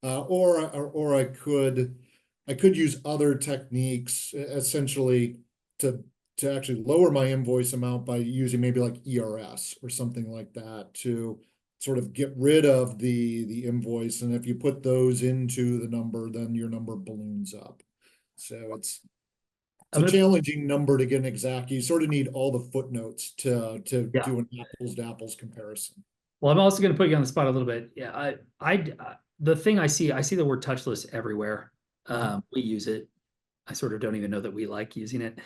Or I could use other techniques essentially to actually lower my invoice amount by using maybe like ERS or something like that to sort of get rid of the invoice. And if you put those into the number, then your number balloons up. So it's a challenging number to get an exact. You sort of need all the footnotes to do an apples to apples comparison. Well, I'm also going to put you on the spot a little bit. Yeah, the thing I see the word touchless everywhere. We use it. I sort of don't even know that we like using it.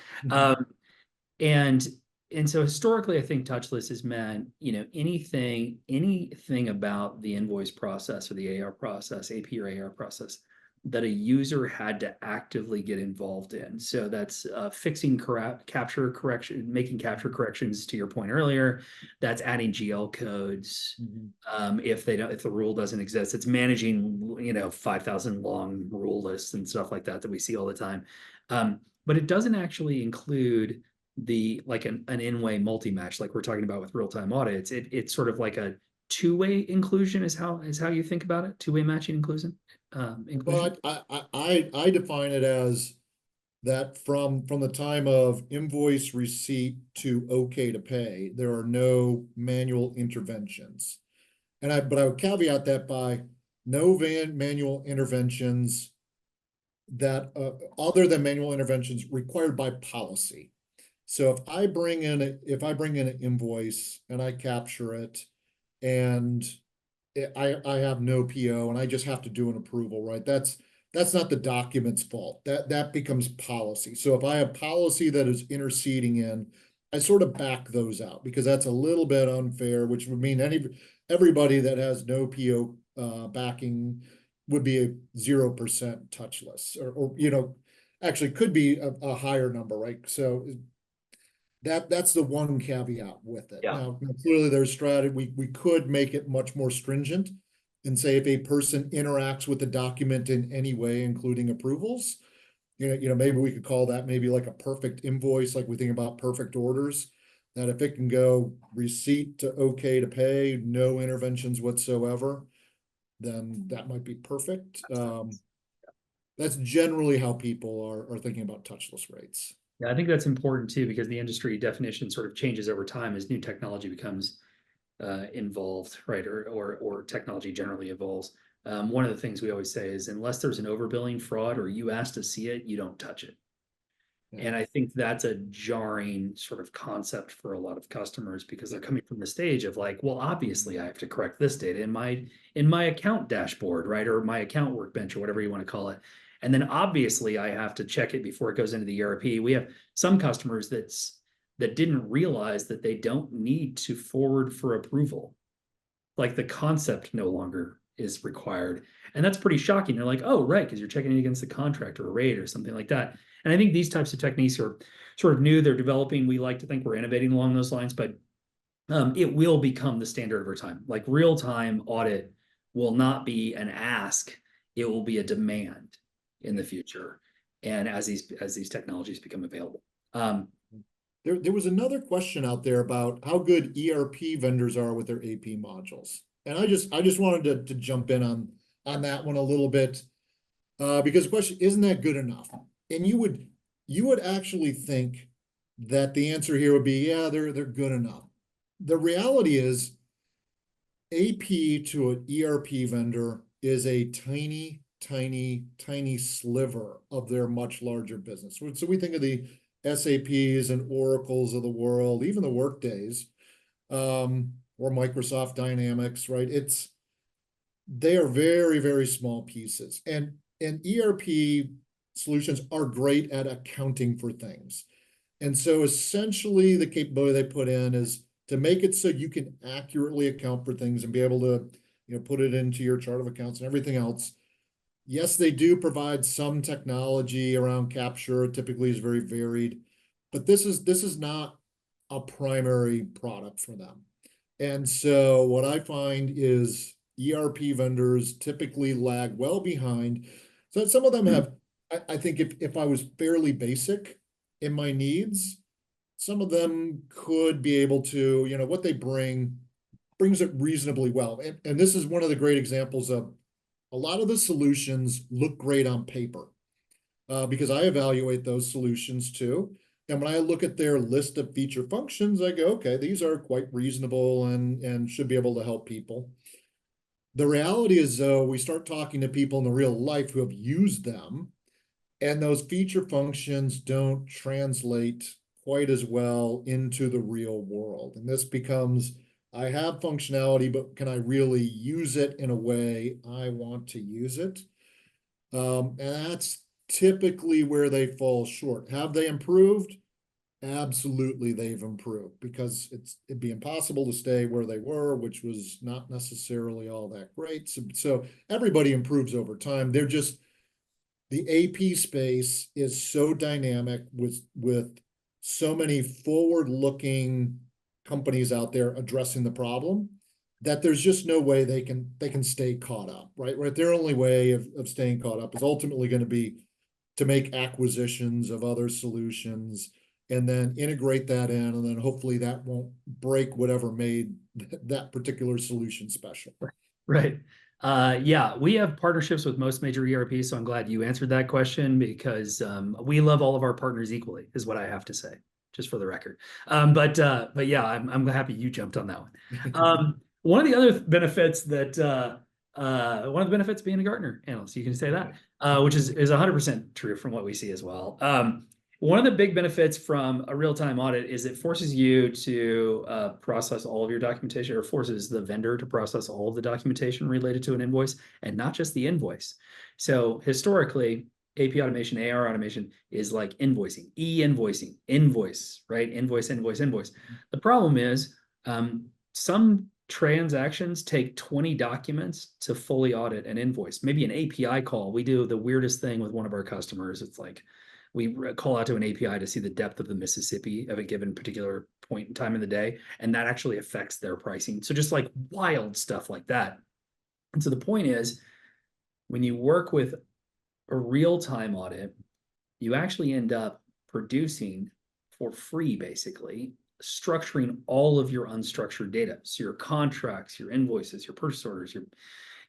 And so historically, I think touchless has meant, you know, anything about the invoice process or the AR process, AP or AR process, that a user had to actively get involved in. So that's fixing capture correction, making capture corrections to your point earlier. That's adding GL codes. If the rule doesn't exist, it's managing, you know, 5,000 long rule lists and stuff like that we see all the time. But it doesn't actually include like an in-way multi-match like we're talking about with real-time audits. It's sort of like a two-way inclusion is how you think about it. Two-way matching inclusion. Well, I define it as that from the time of invoice receipt to okay to pay, there are no manual interventions. But I would caveat that by no manual interventions that other than manual interventions required by policy. So if I bring in an invoice and I capture it and I have no PO and I just have to do an approval, right? That's not the document's fault. That becomes policy. So if I have policy that is interceding in, I sort of back those out because that's a little bit unfair, which would mean everybody that has no PO backing would be a 0% touchless, or you know, actually could be a higher number, right? So that's the one caveat with it. Now, clearly there's strategy. We could make it much more stringent and say if a person interacts with the document in any way, including approvals, you know, maybe we could call that maybe like a perfect invoice, like we think about perfect orders, that if it can go receipt to okay to pay, no interventions whatsoever, then that might be perfect. That's generally how people are thinking about touchless rates. Yeah, I think that's important too, because the industry definition sort of changes over time as new technology becomes involved, right? Or technology generally evolves. One of the things we always say is unless there's an overbilling fraud or you ask to see it, you don't touch it. And I think that's a jarring sort of concept for a lot of customers because they're coming from the stage of like, well, obviously I have to correct this data in my account dashboard, right? Or my account workbench or whatever you want to call it. And then obviously I have to check it before it goes into the ERP. We have some customers that didn't realize that they don't need to forward for approval. Like the concept no longer is required. And that's pretty shocking. They're like, oh, right, because you're checking it against the contract or a rate or something like that. And I think these types of techniques are sort of new. They're developing. We like to think we're innovating along those lines, but it will become the standard over time. Like real-time audit will not be an ask. It will be a demand in the future. And as these technologies become available. There was another question out there about how good ERP vendors are with their AP modules. And I just wanted to jump in on that one a little bit because the question, isn't that good enough? And you would actually think that the answer here would be, yeah, they're good enough. The reality is AP to an ERP vendor is a tiny, tiny, tiny sliver of their much larger business. So we think of the SAPs and Oracles of the world, even the Workdays, or Microsoft Dynamics, right? They are very, very small pieces. And ERP solutions are great at accounting for things. And so essentially the capability they put in is to make it so you can accurately account for things and be able to, put it into your chart of accounts and everything else. Yes, they do provide some technology around capture. It typically is very varied, but this is not a primary product for them. And so what I find is ERP vendors typically lag well behind. So some of them have, I think if I was fairly basic in my needs, some of them could be able to, what they brings it reasonably well. And this is one of the great examples of a lot of the solutions look great on paper, because I evaluate those solutions too. And when I look at their list of feature functions, I go, okay, these are quite reasonable and should be able to help people. The reality is, though, we start talking to people in the real life who have used them, and those feature functions don't translate quite as well into the real world. And this becomes, I have functionality, but can I really use it in a way I want to use it? And that's typically where they fall short. Have they improved? Absolutely, they've improved, because it'd be impossible to stay where they were, which was not necessarily all that great. So everybody improves over time. They're just, the AP space is so dynamic with so many forward-looking companies out there addressing the problem, that there's just no way they can stay caught up, right? Their only way of staying caught up is ultimately going to be to make acquisitions of other solutions and then integrate that in, and then hopefully that won't break whatever made that particular solution special. Right. Yeah, we have partnerships with most major ERPs, so I'm glad you answered that question, because we love all of our partners equally, is what I have to say, just for the record. But yeah, I'm happy you jumped on that one. One of the other benefits that one of the benefits being a Gartner analyst, you can say that, which is 100% true from what we see as well. One of the big benefits from a real-time audit is it forces you to process all of your documentation, or forces the vendor to process all of the documentation related to an invoice, and not just the invoice. So historically, AP automation, AR automation is like invoicing, e-invoicing, invoice, right? Invoice, invoice, invoice. The problem is some transactions take 20 documents to fully audit an invoice. Maybe an API call. We do the weirdest thing with one of our customers. It's like, we call out to an API to see the depth of the Mississippi of a given particular point in time in the day, and that actually affects their pricing. So just like wild stuff like that. And so the point is, when you work with a real-time audit, you actually end up producing for free, basically, structuring all of your unstructured data. So your contracts, your invoices, your purchase orders, your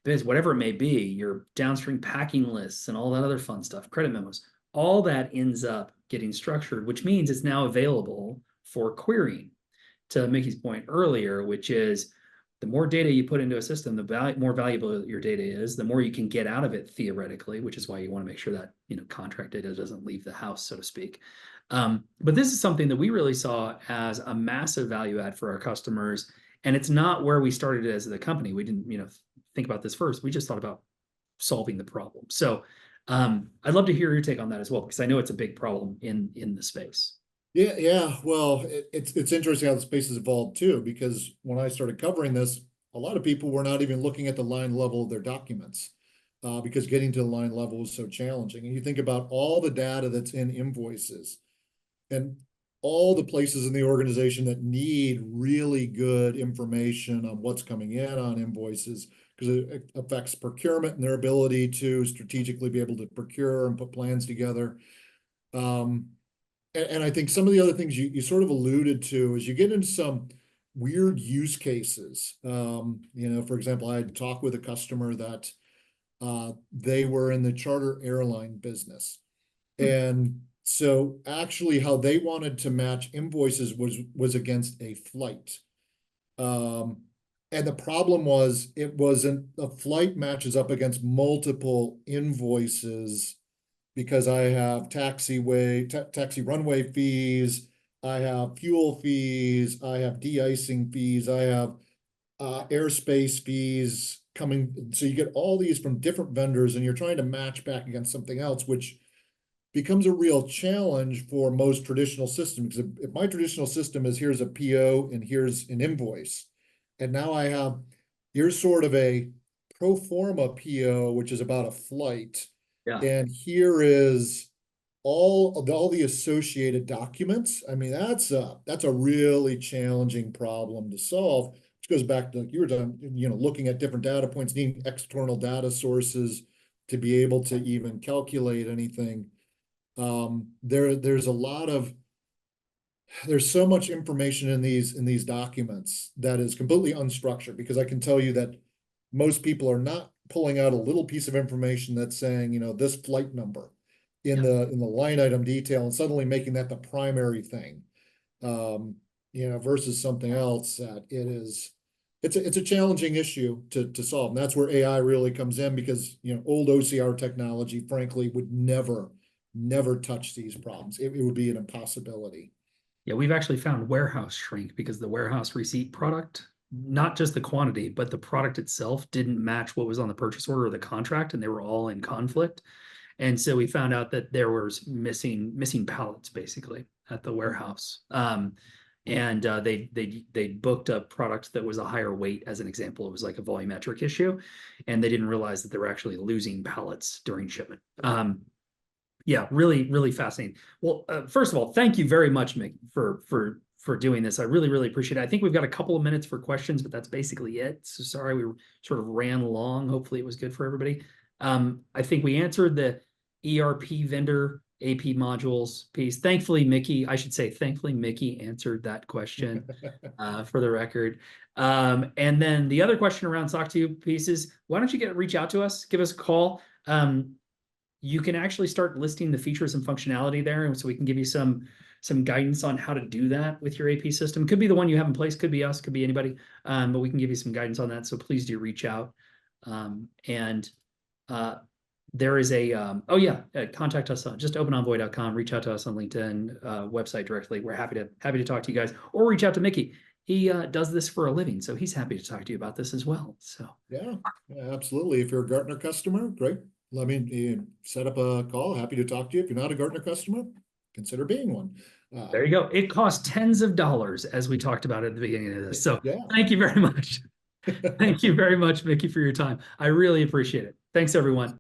bids, whatever it may be, your downstream packing lists and all that other fun stuff, credit memos, all that ends up getting structured, which means it's now available for querying. To Micky's point earlier, which is, the more data you put into a system, the more valuable your data is, the more you can get out of it theoretically, which is why you want to make sure that contract data doesn't leave the house, so to speak. But this is something that we really saw as a massive value add for our customers, and it's not where we started as the company. We didn't think about this first. We just thought about solving the problem. So I'd love to hear your take on that as well, because I know it's a big problem in the space. Yeah. Well, it's interesting how the space has evolved too, because when I started covering this, a lot of people were not even looking at the line level of their documents, because getting to the line level was so challenging. And you think about all the data that's in invoices and all the places in the organization that need really good information on what's coming in on invoices, because it affects procurement and their ability to strategically be able to procure and put plans together. And I think some of the other things you sort of alluded to is you get into some weird use cases. For example, I had talked with a customer that they were in the charter airline business. And So actually how they wanted to match invoices was against a flight. And the problem was it wasn't, a flight matches up against multiple invoices because I have taxi runway fees, I have fuel fees, I have de-icing fees, I have airspace fees coming. So you get all these from different vendors and you're trying to match back against something else, which becomes a real challenge for most traditional systems. Because if my traditional system is here's a PO and here's an invoice, and now I have, here's sort of a pro forma PO, which is about a flight. Yeah. And here is all the associated documents. I mean, that's a really challenging problem to solve, which goes back to, like you were talking, looking at different data points, needing external data sources to be able to even calculate anything. There's so much information in these documents that is completely unstructured, because I can tell you that most people are not pulling out a little piece of information that's saying, this flight number in the line item detail and suddenly making that the primary thing, versus something else that it's a challenging issue to solve. And that's where AI really comes in, because, old OCR technology, frankly, would never touch these problems. It would be an impossibility. Yeah, we've actually found warehouse shrink because the warehouse receipt product, not just the quantity, but the product itself didn't match what was on the purchase order or the contract, and they were all in conflict. And so we found out that there was missing pallets basically at the warehouse. And they booked a product that was a higher weight. As an example, it was like a volumetric issue, and they didn't realize that they were actually losing pallets during shipment. Yeah, really, really fascinating. Well, first of all, thank you very much, Mick, for doing this. I really, really appreciate it. I think we've got a couple of minutes for questions, but that's basically it. So sorry, we sort of ran long. Hopefully it was good for everybody. I think we answered the ERP vendor AP modules piece. Thankfully, Micky answered that question for the record. And then the other question around SOC 2 pieces, why don't you reach out to us, give us a call. You can actually start listing the features and functionality there, and so we can give you some guidance on how to do that with your AP system. Could be the one you have in place, could be us, could be anybody, but we can give you some guidance on that. So please do reach out. There is contact us on just openenvoy.com. Reach out to us on LinkedIn, website directly. We're happy to talk to you guys, or reach out to Micky. He does this for a living, so he's happy to talk to you about this as well. So yeah, absolutely. If you're a Gartner customer, great. Let me set up a call. Happy to talk to you. If you're not a Gartner customer, consider being one. There you go. It costs tens of dollars, as we talked about at the beginning of this. So yeah. Thank you very much. Thank you very much, Micky, for your time. I really appreciate it. Thanks, everyone.